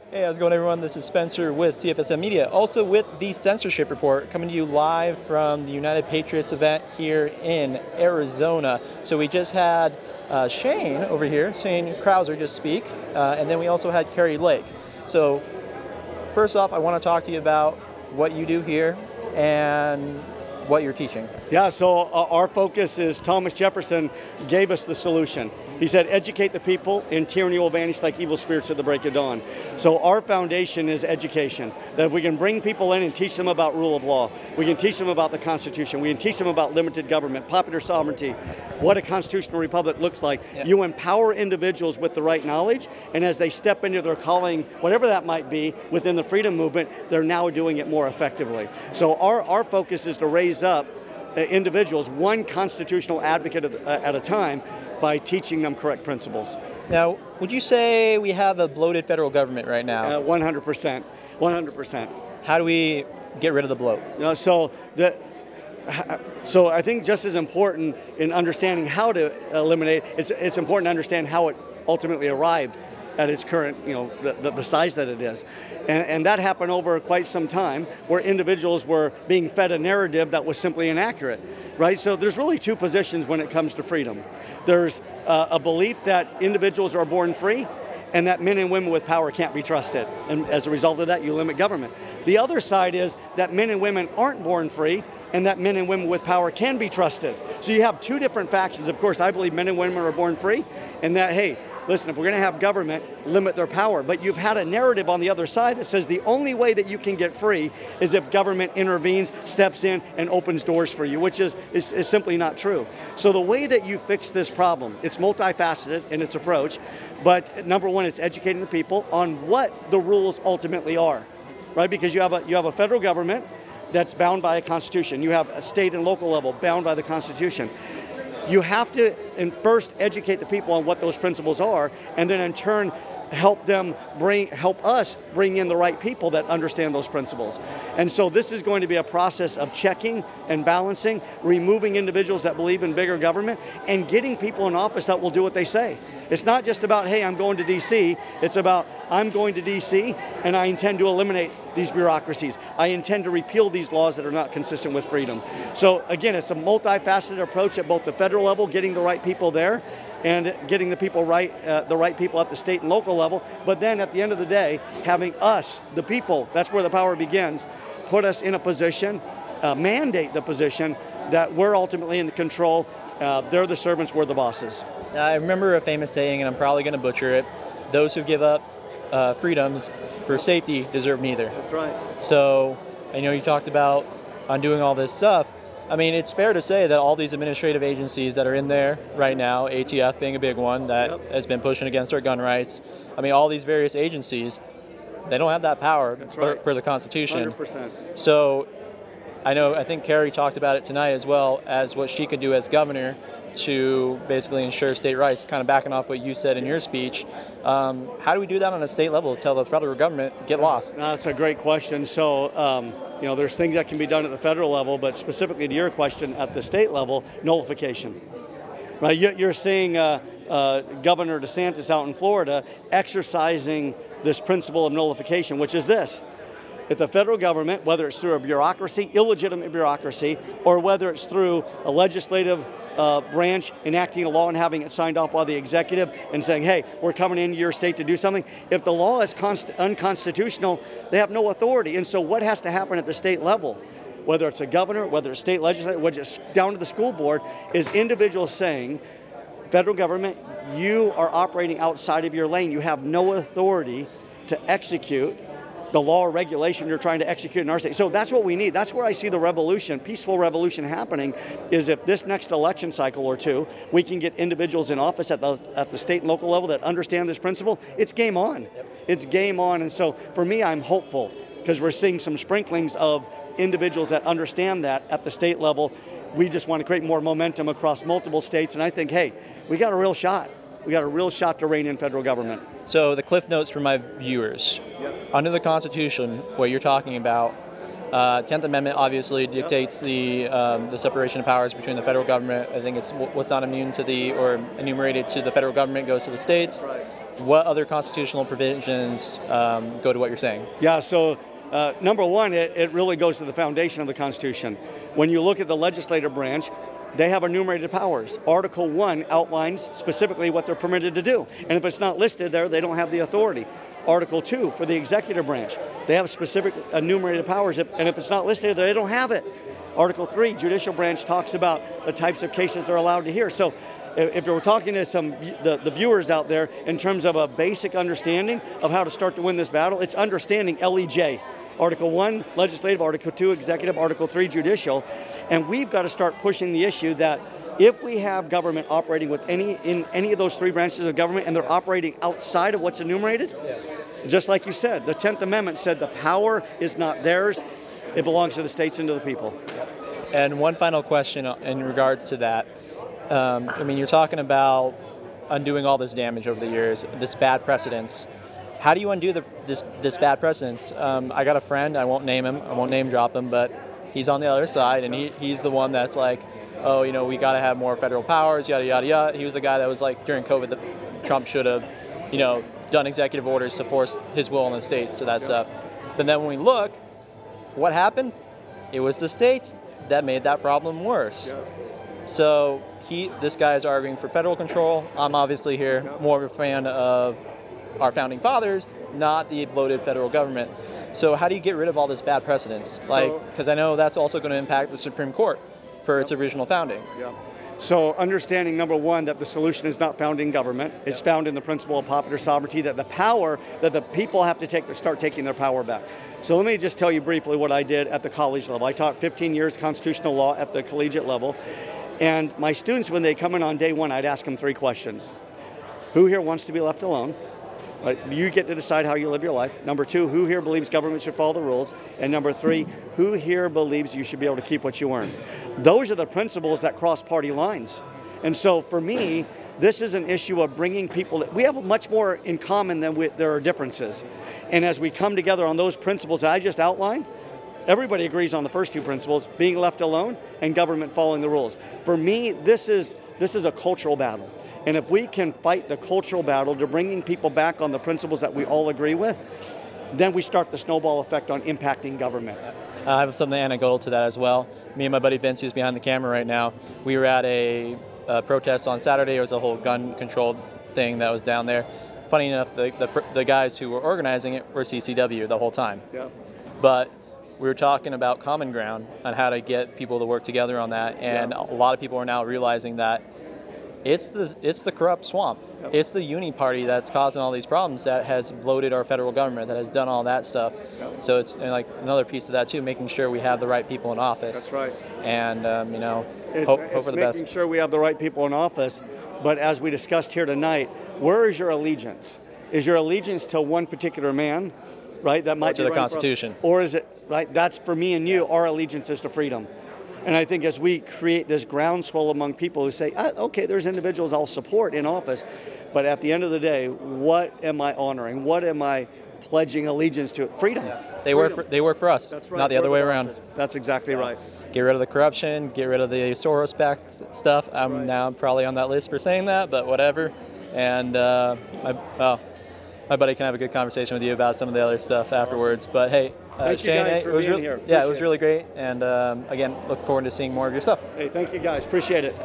Hey, how's it going, everyone? This is Spencer with CFSM Media, also with the Censorship Report, coming to you live from the United Patriots event here in Arizona. So we just had Shane over here, Shane Krauser, just speak, and then we also had Carrie Lake. So first off, I want to talk to you about what you do here and what you're teaching. Yeah, so our focus is Thomas Jefferson gave us the solution. He said, educate the people and tyranny will vanish like evil spirits at the break of dawn. So our foundation is education. That if we can bring people in and teach them about rule of law, we can teach them about the Constitution, we can teach them about limited government, popular sovereignty, what a constitutional republic looks like. Yeah. You empower individuals with the right knowledge, and as they step into their calling, whatever that might be, within the freedom movement, they're now doing it more effectively. So our focus is to raise up individuals, one constitutional advocate at a time, by teaching them correct principles. Now, would you say we have a bloated federal government right now? 100%. 100%. How do we get rid of the bloat? So I think just as important in understanding how to eliminate, it's important to understand how it ultimately arrived at its current, the size that it is. And that happened over quite some time where individuals were being fed a narrative that was simply inaccurate, right? So there's really two positions when it comes to freedom. There's a belief that individuals are born free and that men and women with power can't be trusted. And as a result of that, you limit government. The other side is that men and women aren't born free and that men and women with power can be trusted. So you have two different factions. Of course, I believe men and women are born free and that, hey, listen, if we're going to have government limit their power, but you've had a narrative on the other side that says the only way that you can get free is if government intervenes, steps in, and opens doors for you, which is simply not true. So the way that you fix this problem, it's multifaceted in its approach, but number one, it's educating the people on what the rules ultimately are, right? Because you have a federal government that's bound by a constitution. You have a state and local level bound by the Constitution. You have to first educate the people on what those principles are, and then in turn help us bring in the right people that understand those principles. And so this is going to be a process of checking and balancing, removing individuals that believe in bigger government, and getting people in office that will do what they say. It's not just about, hey, I'm going to DC. It's about, I'm going to DC and I intend to eliminate these bureaucracies. I intend to repeal these laws that are not consistent with freedom. So again, it's a multifaceted approach at both the federal level, getting the right people there, and getting the people the right people at the state and local level. But then at the end of the day, having us, the people, that's where the power begins, put us in a position, mandate the position that we're ultimately in control. They're the servants, we're the bosses. I remember a famous saying, and I'm probably going to butcher it, those who give up freedoms for safety deserve neither. That's right. So I know you talked about undoing all this stuff. I mean, it's fair to say that all these administrative agencies that are in there right now, ATF being a big one that has been pushing against our gun rights, I mean, all these various agencies, they don't have that power per the Constitution. 100%. So I think Carrie talked about it tonight as well as what she could do as governor to basically ensure state rights, kind of backing off what you said in your speech. How do we do that on a state level to tell the federal government get lost? That's a great question. So, there's things that can be done at the federal level, but specifically to your question, at the state level, nullification. Right? You're seeing Governor DeSantis out in Florida exercising this principle of nullification, which is this. If the federal government, whether it's through a bureaucracy, illegitimate bureaucracy, or whether it's through a legislative branch enacting a law and having it signed off by the executive and saying, hey, we're coming into your state to do something. If the law is unconstitutional, they have no authority. And so what has to happen at the state level, whether it's a governor, whether it's state legislature, whether it's down to the school board, is individuals saying, federal government, you are operating outside of your lane. You have no authority to execute the law or regulation you're trying to execute in our state. So that's what we need. That's where I see the revolution, peaceful revolution happening, is if this next election cycle or two, we can get individuals in office at the state and local level that understand this principle, it's game on. Yep. It's game on. And so for me, I'm hopeful because we're seeing some sprinklings of individuals that understand that at the state level. We just want to create more momentum across multiple states. And I think, hey, we got a real shot. We got a real shot to rein in federal government. So the cliff notes for my viewers. Yep. Under the Constitution, what you're talking about, 10th Amendment obviously dictates the separation of powers between the federal government. I think it's what's not immune to or enumerated to the federal government goes to the states. Right. what other constitutional provisions go to what you're saying? Yeah, so number one, it really goes to the foundation of the Constitution. When you look at the legislative branch, they have enumerated powers. Article 1 outlines specifically what they're permitted to do. And if it's not listed there, they don't have the authority. Article 2 for the executive branch, they have specific enumerated powers, and if it's not listed there, they don't have it. Article 3, judicial branch, talks about the types of cases they're allowed to hear. So if we're talking to the viewers out there in terms of a basic understanding of how to start to win this battle, it's understanding LEJ. Article 1, legislative, Article 2, executive, Article 3, judicial. And we've got to start pushing the issue that if we have government operating in any of those three branches of government and they're operating outside of what's enumerated, just like you said, the 10th Amendment said the power is not theirs, it belongs to the states and to the people. And one final question in regards to that. I mean, you're talking about undoing all this damage over the years, this bad precedence. How do you undo this bad precedence? I got a friend, I won't name him, I won't name drop him, but he's on the other side, and he's the one that's like, oh, you know, we got to have more federal powers, yada, yada, yada. He was the guy that was like, during COVID, that Trump should have, you know, done executive orders to force his will on the states to that stuff. But then when we look, what happened? It was the states that made that problem worse. So this guy is arguing for federal control. I'm obviously here more of a fan of our founding fathers, not the bloated federal government. So how do you get rid of all this bad precedence? Like, because I know that's also going to impact the Supreme Court per its original founding. So understanding, number one, that the solution is not found in government. It's found in the principle of popular sovereignty, that the power that the people have to take to start taking their power back. So let me just tell you briefly what I did at the college level. I taught 15 years constitutional law at the collegiate level. And my students, when they come in on day one, I'd ask them 3 questions. Who here wants to be left alone? You get to decide how you live your life. Number 2, who here believes government should follow the rules? And number 3, who here believes you should be able to keep what you earn? Those are the principles that cross party lines. And so for me, this is an issue of bringing people, we have much more in common than there are differences. And as we come together on those principles that I just outlined, everybody agrees on the first 2 principles, being left alone and government following the rules. For me, this is a cultural battle. And if we can fight the cultural battle to bringing people back on the principles that we all agree with, then we start the snowball effect on impacting government. I have something anecdotal to that as well. Me and my buddy Vince, who's behind the camera right now, we were at a protest on Saturday. It was a whole gun control thing that was down there. Funny enough, the guys who were organizing it were CCW the whole time. But we were talking about common ground on how to get people to work together on that, and a lot of people are now realizing that it's the corrupt swamp. It's the uni party that's causing all these problems, that has bloated our federal government, that has done all that stuff. So it's like another piece of that too, making sure we have the right people in office. That's right. And you know, hope for the best. Making sure we have the right people in office. But as we discussed here tonight, where is your allegiance? Is your allegiance to one particular man, right? That might be to the Constitution. Or is it, right? That's for me and you. Our allegiance is to freedom. And I think as we create this groundswell among people who say, okay, there's individuals I'll support in office, but at the end of the day, what am I honoring? What am I pledging allegiance to? Freedom. They work for us, That's right. not the other way around. That's exactly right. Get rid of the corruption, get rid of the Soros-backed stuff. I'm now probably on that list for saying that, but whatever. And my buddy can have a good conversation with you about some of the other stuff afterwards. But hey, Shane, it was really, it was really great. And again, look forward to seeing more of your stuff. Hey, thank you guys. Appreciate it.